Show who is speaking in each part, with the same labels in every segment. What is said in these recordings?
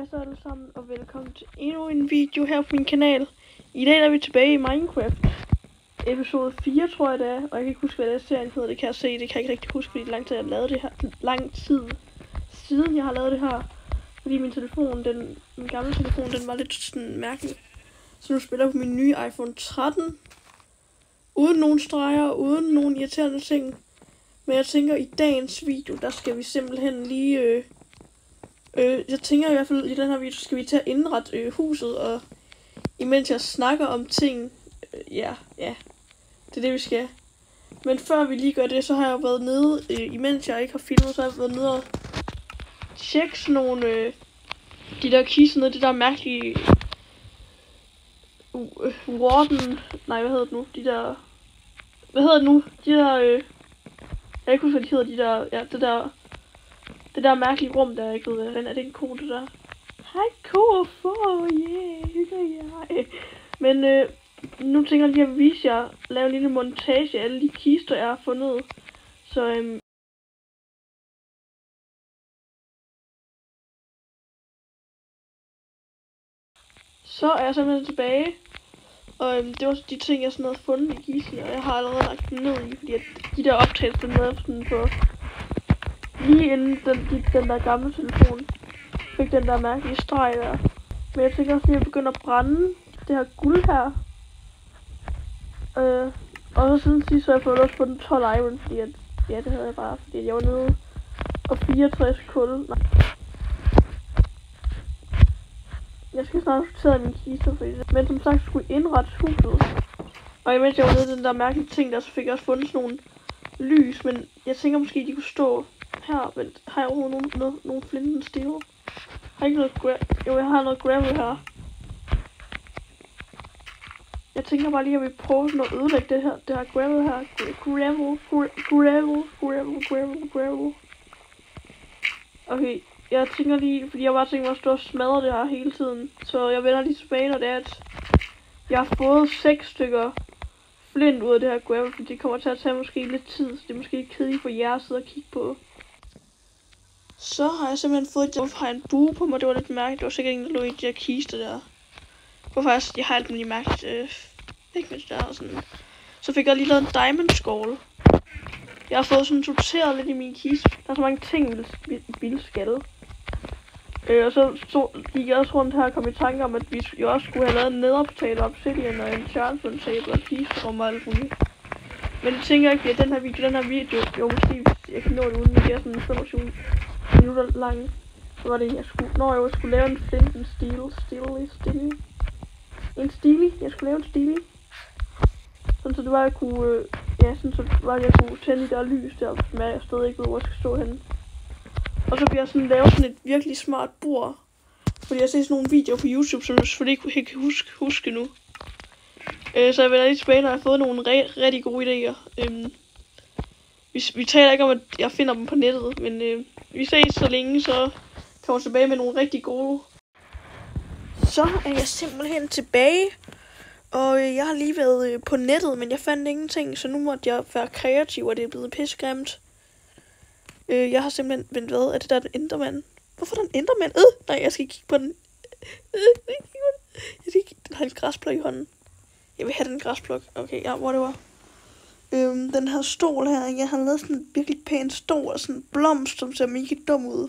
Speaker 1: Hvad så alle sammen, og velkommen til endnu en video her på min kanal. I dag er vi tilbage i Minecraft. Episode 4 tror jeg det er, og jeg kan ikke huske hvad det serien hedder, det kan jeg se, det kan jeg ikke rigtig huske, fordi lang tid jeg har lavet det her, lang tid siden jeg har lavet det her. Fordi min telefon, min gamle telefon, den var lidt sådan mærkelig. Så nu spiller jeg på min nye iPhone 13. Uden nogen streger, uden nogen irriterende ting. Men jeg tænker i dagens video, der skal vi simpelthen lige... jeg tænker i hvert fald i den her video, skal vi til at indrette huset, og imens jeg snakker om ting, ja, det er det vi skal. Men før vi lige gør det, så har jeg været nede, imens jeg ikke har filmet, så har jeg været nede og tjekke sådan nogle, de der kister nede, det der mærkelige, warden, nej hvad hedder det nu, jeg kan ikke huske hvad de hedder, de der, ja det der mærkelige rum der, jeg ikke ved, er det en ko det der? Hej ko og få, yeah. Men nu tænker jeg lige at vise jer, lave en lille montage af alle de kister jeg har fundet. Så er jeg simpelthen tilbage. Og det var de ting jeg sådan havde fundet i kisten, og jeg har allerede lagt dem ned i, fordi at de der optagelser nede sådan på lige inden den der gamle telefon fik den der mærkelige streg der. Men jeg tænker også lige at begynde at brænde det her guld her. Og så siden sidst så har jeg fået også på den 12 iron, fordi at, ja det havde jeg bare, fordi at jeg var nede og 64 kul. Nej. Jeg skal snart sortere min kister, fordi det. Men som sagt skulle indrette huset. Og imens jeg var nede i den der mærkelige ting der, så fik jeg også fundet sådan nogle lys, men jeg tænker måske de kunne stå her. Vent, har jeg overhovedet nogle flinten steel? Har ikke noget jo, jeg har noget gravel her. Jeg tænker bare lige at vi prøver sådan at ødelægge det her gravel her. Gravel. Okay, jeg tænker lige, fordi jeg bare tænker mig at stå og smadre det her hele tiden. Så jeg vender lige tilbage, når det er, at jeg har fået 6 stykker flint ud af det her gravel, fordi det kommer til at tage måske lidt tid, så det er måske kedeligt for jer at sidde og kigge på. Så har jeg simpelthen fået, hvorfor har jeg en bue på mig, det var lidt mærkeligt, det var sikkert en, der lå i de her kister der. Hvorfor jeg har alt muligt mærkeligt, ikke mindst der sådan. Så fik jeg lige lavet en diamond skull. Jeg har fået sådan sorteret lidt i min kiste, der er så mange ting, vi skal. Og så gik jeg også rundt her og kom i tanke om, at vi jo også skulle have lavet en netherportal og obsidian og en enchantment table og kisterum og alt muligt. Men det tænker jeg ikke, at den her video, jo måske hvis jeg kan nå det uden, at det er sådan 25 minutter lang. Så var det, jeg skulle lave en flint, en steel. En steely, jeg skulle lave en steely. Sådan så det var, jeg kunne, jeg kunne tænde de der lys der, som jeg stadig ikke ved, hvor jeg skal stå henne. Og så bliver jeg sådan lavet sådan et virkelig smart bord. Fordi jeg ser sådan nogle videoer på YouTube, som jeg selvfølgelig ikke kan huske nu. Så jeg vender lige tilbage, når jeg har fået nogle rigtig gode idéer. Vi taler ikke om, at jeg finder dem på nettet, men vi ses så længe, så kommer jeg tilbage med nogle rigtig gode. Så er jeg simpelthen tilbage, og jeg har lige været på nettet, men jeg fandt ingenting, så nu måtte jeg være kreativ, og det er blevet pissegrimt. Jeg har simpelthen vendt hvad? Er det der en enderman? Hvorfor er der en enderman? Nej, jeg skal kigge på den. Den har en græsplok i hånden. Jeg vil have den græsplok. Okay, ja, whatever. Den her stol her, jeg har lavet sådan en virkelig pæn stol og sådan en blomst, som ser mega dum ud.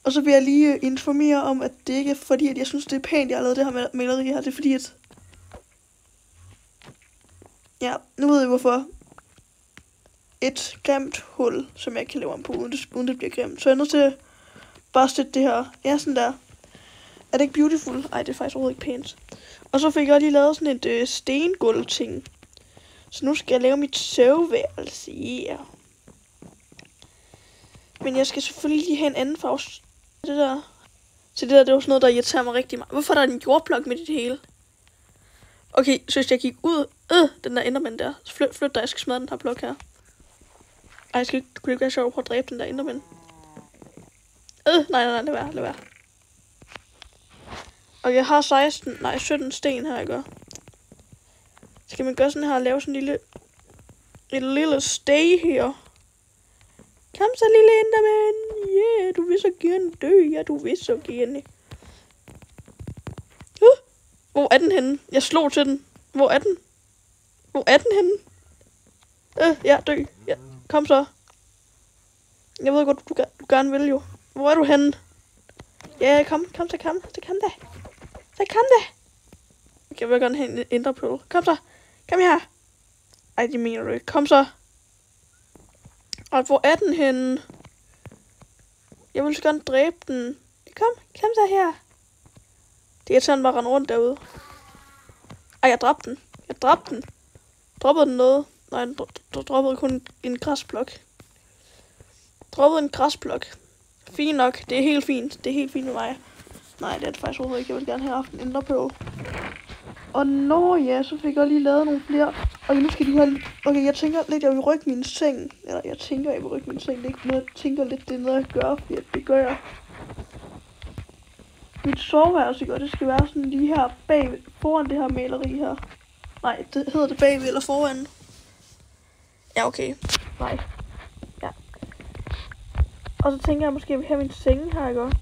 Speaker 1: Og så vil jeg lige informere om, at det ikke er fordi, at jeg synes, det er pænt, jeg har lavet det her maleri her. Det er fordi, at... Ja, nu ved jeg hvorfor. Et grimt hul, som jeg kan lave om på, uden det bliver grimt. Så jeg er nødt til at bare støtte det her. Ja, sådan der. Er det ikke beautiful? Ej, det er faktisk overhovedet ikke pænt. Og så fik jeg lige lavet sådan et stengulv ting. Så nu skal jeg lave mit soveværelse. Yeah. Men jeg skal selvfølgelig lige have en anden farve. Det der. Så det var sådan noget, der irriterer mig rigtig meget. Hvorfor er der en jordblok midt i det hele? Okay, så hvis jeg gik ud. Den der enderman der. Så flyt dig, jeg skal smadre den her blok her. Ej, kunne det ikke være sjovt at prøve at dræbe den der enderman? Nej, lad være. Og jeg har 17 sten her, jeg gør. Skal man gøre sådan her og lave sådan en lille stay her? Kom så, lille enderman. Yeah, du vil så gerne dø. Ja, du vil så gerne. Hvor er den henne? Jeg slog til den. Hvor er den? Hvor er den henne? Ja, dø. Ja. Kom så. Jeg ved godt, du gerne vil jo. Hvor er du henne? Ja, kom, så kom da. Så kom da. Okay, jeg vil gerne have en enderpearl. Kom så. Kom her. Ej, det mener du ikke. Kom så. Og hvor er den henne? Jeg vil så gerne dræbe den. Kom så her. Det er sådan bare rende rundt derude. Ej, jeg dræbte den. Droppede den noget? Nej, den droppede kun en græsblok. Fint nok. Det er helt fint. med mig. Nej, det er det faktisk overhovedet ikke. Jeg vil gerne have haft en enderpearl. Og ja, så fik jeg lige lavet nogle flere. Og nu skal de have... Okay, jeg tænker lidt, jeg vil rykke min seng. Eller jeg vil rykke min seng. Det er ikke noget, jeg tænker lidt, det er noget, jeg gør. Fordi det gør jeg. Mit soveværelse, det skal være sådan lige her foran det her maleri her. Nej, det hedder det bagved eller foran. Ja, okay. Nej. Ja. Og så tænker jeg måske, at jeg vil have min seng her, ikke?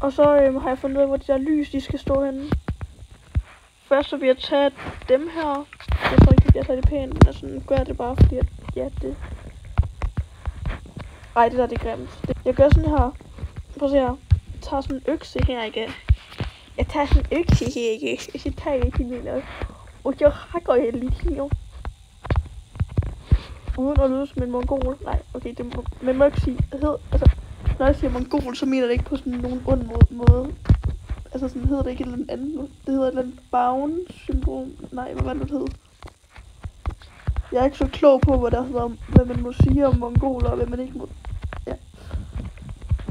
Speaker 1: Og så har jeg fundet ud af, hvor de der lys, de skal stå henne. Først så vil jeg tage dem her. Jeg tror ikke, at jeg tager det pænt, men altså, nu gør jeg det bare, fordi at, ja, det... Ej, det der, det er grimt. Jeg gør sådan her. Prøv at se her. Jeg tager sådan en økse her, ikke? Og så tager jeg ikke min og så hakker jeg lidt her. Uden at lyde som en mongol. Nej, okay, det må ikke sige. Altså, når jeg siger mongol, så mener det ikke på sådan nogen ond måde. Altså, sådan hedder det ikke et eller andet. Det hedder et eller andet bound-symbol. Nej, hvad var det hed? Jeg er ikke så klog på, hvad man må sige om mongoler, og hvad man ikke må... Ja.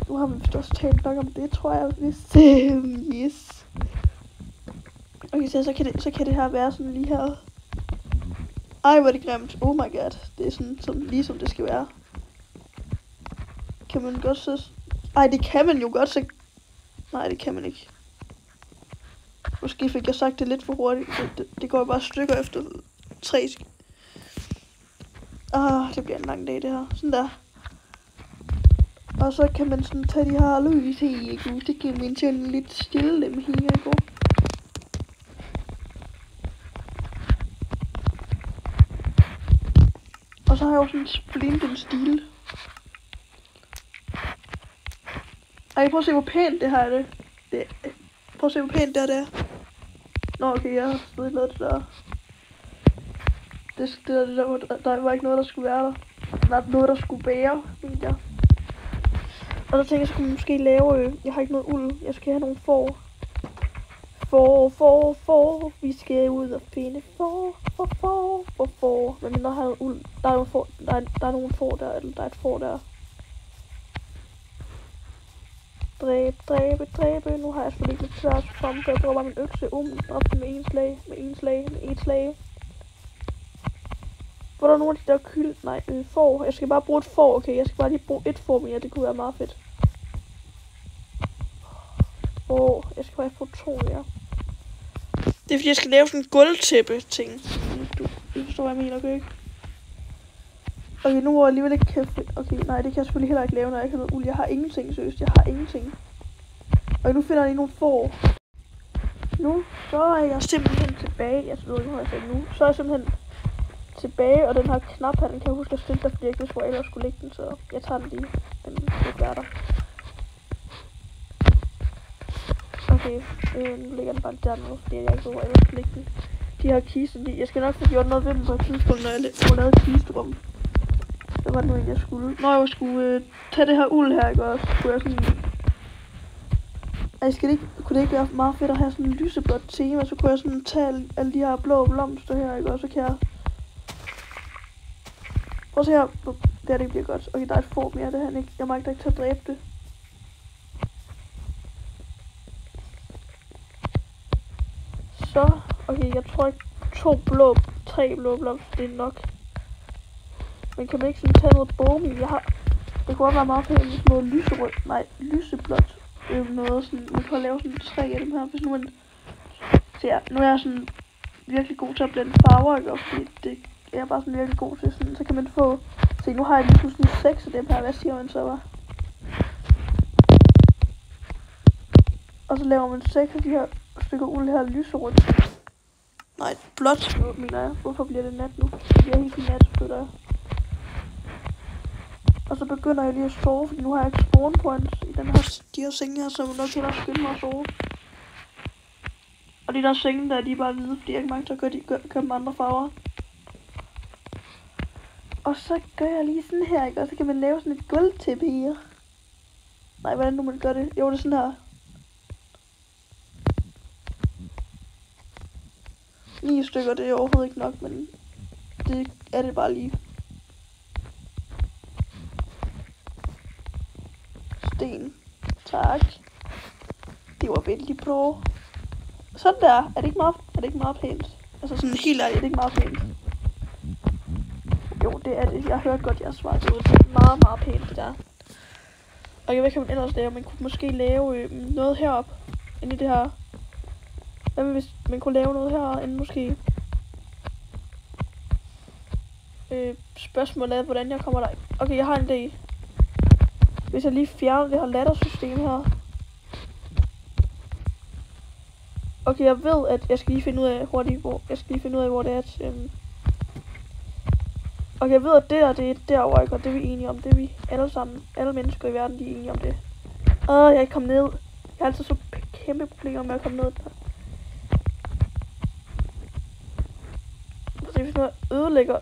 Speaker 1: Nu har vi vist også talt nok om det, tror jeg vist. Yes. Okay, så kan det her være sådan lige her. Ej, hvor er det grimt. Oh my god. Det er sådan lige som det skal være. Kan man godt så... Ej, det kan man jo godt så... Nej, det kan man ikke. Måske fik jeg sagt det lidt for hurtigt. Det går bare stykker efter 3. Det bliver en lang dag, det her. Sådan der. Og så kan man sådan tage de her lys her, ikke? Det kan man til lidt stille dem her, ikke? Og så har jeg også en splinten stil. Ej, prøv at se, hvor pænt det her er det. Prøv at se, hvor pænt det er. Nå, okay, jeg har stadig lavet det der. Der var ikke noget, der skulle være der. Der er noget, der skulle bære, mener jeg. Og så tænker jeg, så kunne man måske lave... Jeg har ikke noget uld. Jeg skal have nogle får. Får. Vi skal ud og finde får. Men når jeg har noget uld... Der er nogle får der, eller der er et får der. Dræbe. Nu har jeg selvfølgelig ikke lidt svært frem, for jeg bruger bare min økse dræbte med en slag. Hvor der er nogle af de der får. Jeg skal bare bruge et får, okay? Jeg skal bare lige bruge et får mere, det kunne være meget fedt. Jeg skal bare få 2 mere. Det er fordi, jeg skal lave sådan en gulvtæppe-ting. Du forstår, hvad jeg mener, okay? Okay, nu hvor jeg alligevel ikke kan... Okay, nej, det kan jeg selvfølgelig heller ikke lave, når jeg ikke har noget uld. Jeg har ingenting, seriøst. Jeg har ingenting. Og nu finder jeg lige nogle får. Nu, så er jeg simpelthen tilbage. Jeg ved ikke, hvor jeg sagde nu. Så er jeg simpelthen tilbage, og den her knap her, den kan jeg huske at stille der, fordi jeg ikke vidste, hvor jeg ellers skulle lægge den, så jeg tager den lige. Den er der. Okay, nu ligger den bare der nu, fordi jeg ikke ved, hvor jeg ellers skulle lægge den. De her kister, jeg skal nok få gjort noget ved dem på et tidspunkt, når jeg får lavet kisterum. Hvad var det nu, jeg skulle? Når jeg skulle tage det her uld her, ikke også? Skulle jeg sådan... Kunne det ikke være meget fedt at have sådan en lyseblåt tema, så kunne jeg sådan tage alle de her blå blomster her, ikke også? Så kan jeg... Prøv at se her. Det her, det bliver godt. Okay, der er et får mere, det her ikke. Jeg magter ikke til at dræbe det. Så, okay, jeg tror ikke 3 blå blomster, det er nok. Men kan man ikke sådan tage noget bogmi? Det kunne godt være meget fedt med små lyseblåt. Noget sådan, man kan lave sådan 3 af dem her, hvis nu man... Så ja, nu er jeg sådan virkelig god til at blande farver, ikke? Fordi det er bare sådan virkelig god til sådan, så kan man få... Se, nu har jeg lige pludselig 6 af dem her, hvad siger man så, var? Og så laver man 6 af de her stykker uld her lyserødt. Nej, blåt, mener jeg. Hvorfor bliver det nat nu? Det bliver helt nat, føler jeg. Og så begynder jeg lige at sove, fordi nu har jeg ikke spawn points i de her senge her, så jeg må nok hellere skynde mig at sove. Og de der senge der, de er bare hvide, fordi jeg ikke mange til at gøre dem andre farver. Og så gør jeg lige sådan her, ikke? Og så kan man lave sådan et gulvtæppe her. Nej, hvordan nu man gør det? Jo, det er sådan her. 9 stykker, det er overhovedet ikke nok, men det er det bare lige. Sten. Tak. Det var vældig bra. Sådan der. Er det ikke meget pænt? Altså sådan helt ærligt, er det ikke meget pænt? Jo, det er det. Jeg hørte godt jeres svar. Det var meget, meget pænt, det der. Og jeg ved ikke, hvad man ellers lave. Man kunne måske lave noget herop. Inde i det her. Hvad hvis man kunne lave noget herinde måske? Spørgsmålet er, hvordan jeg kommer der. Okay, jeg har en idé. Hvis jeg lige fjerner det her laddersystem her. Okay, jeg ved, at jeg skal lige finde ud af hvor det er, at... Okay, jeg ved, at det er derovre, ikke? Og det er vi enige om. Det er vi alle mennesker i verden, de er enige om det. Jeg er ikke kommet ned. Jeg har altid så kæmpe problemer med at komme ned. Hvis jeg ødelægger...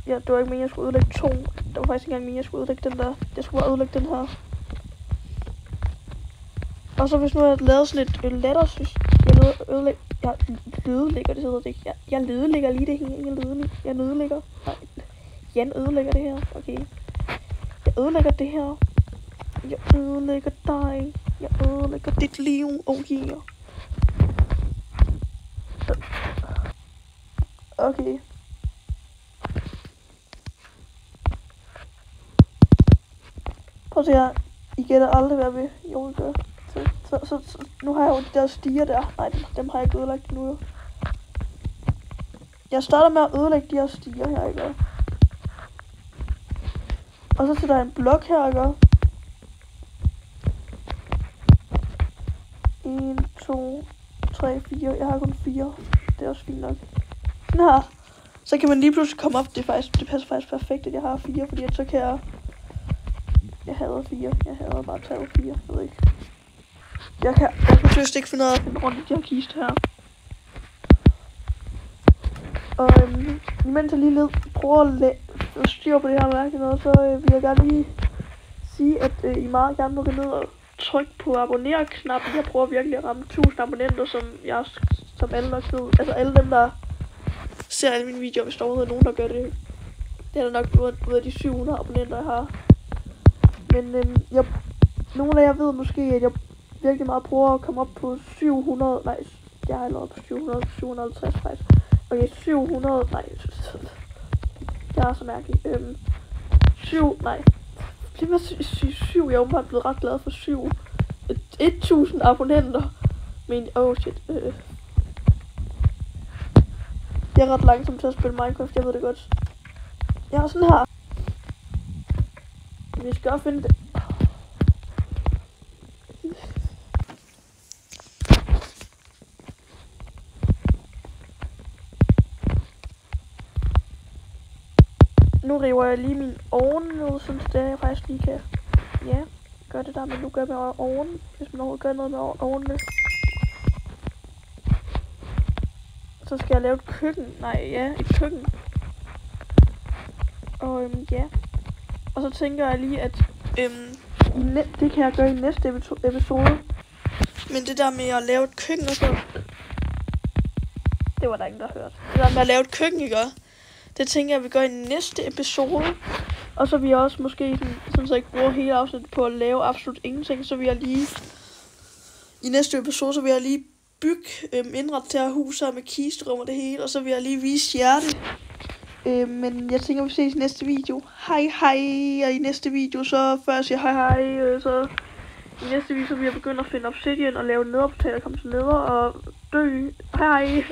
Speaker 1: Ja, det var ikke meningen, jeg skulle ødelægge 2. Det var faktisk ikke engang meningen, jeg skulle ødelægge den der. Jeg skulle bare ødelægge den her. Og så hvis nu jeg lavet sådan et laddersystem. Jeg ødelægger, det hedder det ikke. Jeg ødelægger lige det her. Jeg ødelægger. Nej. Jan ødelægger det her. Okay. Jeg ødelægger det her. Jeg ødelægger dig. Jeg ødelægger dit liv. Okay. Okay. Prøv at se her. I gætter aldrig, hvad vi jo gør. Så nu har jeg jo de der stiger der. Nej, dem har jeg ikke ødelagt endnu jo. Jeg starter med at ødelægge de her stiger her, ikke? Og så sætter jeg en blok her, ikke? 1, 2, 3, 4. Jeg har kun 4. Det er også fint nok. Sådan her. Så kan man lige pludselig komme op. Det passer faktisk perfekt, at jeg har 4, fordi så kan jeg... Jeg hader 4. Jeg hader bare tallet 4. Jeg ved ikke. Jeg kan seriøst ikke finde ud af at finde rundt i de her kiste her. Og imens jeg lige prøver at styre på det her mærke noget, så vil jeg gerne lige sige, at I meget gerne må gå ned og trykke på abonner-knappen. Jeg prøver virkelig at ramme 1000 abonnenter, som alle nok ved. Altså alle dem, der ser alle mine videoer, hvis der overhovedet er nogen, der gør det. Det er der nok ud af de 700 abonnenter, jeg har. Men nogle af jer ved måske, at jeg virkelig meget prøver at komme op på 700, nej, jeg er allerede på 750 faktisk. Okay, 700, nej, jeg er så mærkelig. 7, jeg er åbenbart blevet ret glad for 1000 abonnenter. Men, shit. Jeg er ret langsom til at spille Minecraft, jeg ved det godt. Jeg har sådan her. Vi skal også finde det. Nu river jeg lige min ovn ud, så det jeg faktisk lige kan, ja, gøre det der, men nu gør jeg med ovnen, hvis man overhovedet gør noget med ovnene. Så skal jeg lave et køkken, et køkken. Og ja, og så tænker jeg lige, at det kan jeg gøre i næste episode. Men det der med at lave et køkken og så, det var der ingen, der hørte. Det der med at lave et køkken, ikke? Det tænker jeg, vi gør i næste episode. Og så vil jeg også måske, sådan så jeg ikke bruger hele afsnittet på at lave absolut ingenting, så vil jeg lige, i næste episode, så vil jeg lige bygge, indrette det her hus her med kisterum og det hele, og så vil jeg lige vise jer det. Men jeg tænker, vi ses i næste video. Hej hej, og i næste video, så før jeg siger hej hej, så i næste video, så vil jeg begynde at finde obsidian og lave nederportal og komme til neder og dø. Hej hej.